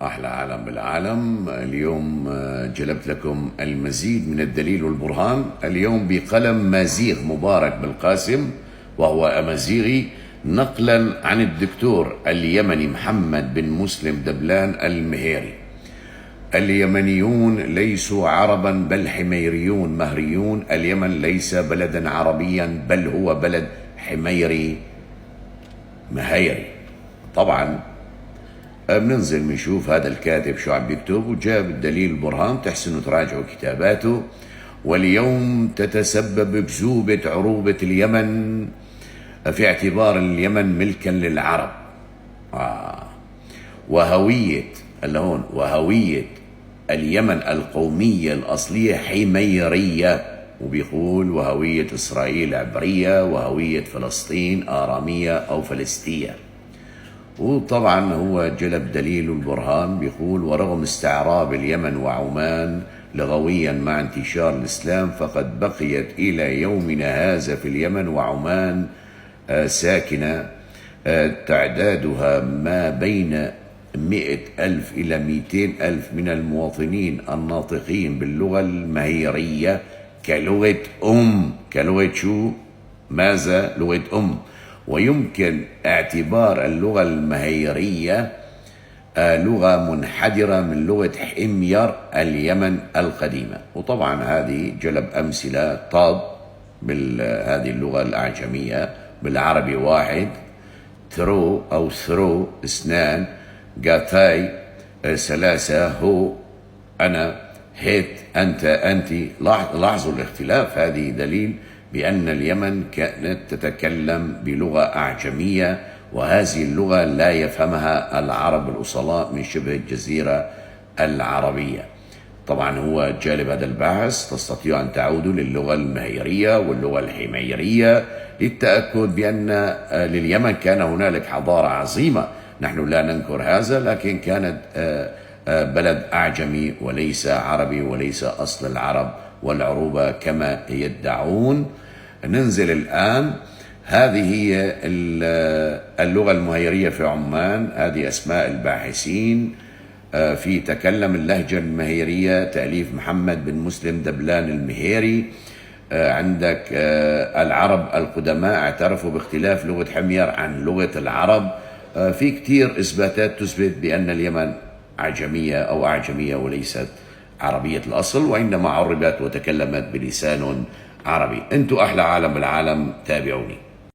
أحلى عالم بالعالم. اليوم جلبت لكم المزيد من الدليل والبرهان، اليوم بقلم مازيغ مبارك بالقاسم وهو أمازيغي، نقلا عن الدكتور اليمني محمد بن مسلم دبلان المهيري. اليمنيون ليسوا عربا بل حميريون مهريون. اليمن ليس بلدا عربيا بل هو بلد حميري مهيري. طبعا بننزل بنشوف هذا الكاتب شو عم بيكتب، وجاب الدليل البرهان، تحسنوا تراجعوا كتاباته. واليوم تتسبب بذوبة عروبة اليمن في اعتبار اليمن ملكا للعرب. وهوية هون وهوية اليمن القومية الأصلية حميرية، وبيقول وهوية إسرائيل عبرية، وهوية فلسطين آرامية أو فلسطية. وطبعا هو جلب دليل البرهان، بيقول ورغم استعراب اليمن وعمان لغويا مع انتشار الإسلام، فقد بقيت إلى يومنا هذا في اليمن وعمان ساكنة تعدادها ما بين 100,000 إلى 200,000 من المواطنين الناطقين باللغة المهيرية كلغة كلغة شو؟ ماذا؟ لغة ويمكن اعتبار اللغة المهيرية لغة منحدرة من لغة حمير اليمن القديمة. وطبعا هذه جلب أمثلة طاب بهذه اللغة الأعجمية. بالعربي واحد، ثرو أو ثرو اثنان، قاتاي ثلاثة، هو أنا، هيت أنت أنت. لاحظوا الاختلاف. هذه دليل بأن اليمن كانت تتكلم بلغة أعجمية، وهذه اللغة لا يفهمها العرب الأصلاء من شبه الجزيرة العربية. طبعا هو جالب هذا البحث، تستطيع أن تعودوا للغة المهيرية واللغة الحميرية للتأكد بأن لليمن كان هنالك حضارة عظيمة. نحن لا ننكر هذا، لكن كانت بلد أعجمي وليس عربي وليس أصل العرب والعروبة كما يدعون. ننزل الآن. هذه هي اللغة المهيرية في عمان، هذه أسماء الباحثين في تكلم اللهجة المهيرية، تأليف محمد بن مسلم دبلان المهيري. عندك العرب القدماء اعترفوا باختلاف لغة حمير عن لغة العرب. في كتير إثباتات تثبت بأن اليمن عجمية أو أعجمية وليست عربية الأصل، وإنما عربت وتكلمت بلسان عربي. أنتوا أحلى عالم بالعالم، تابعوني.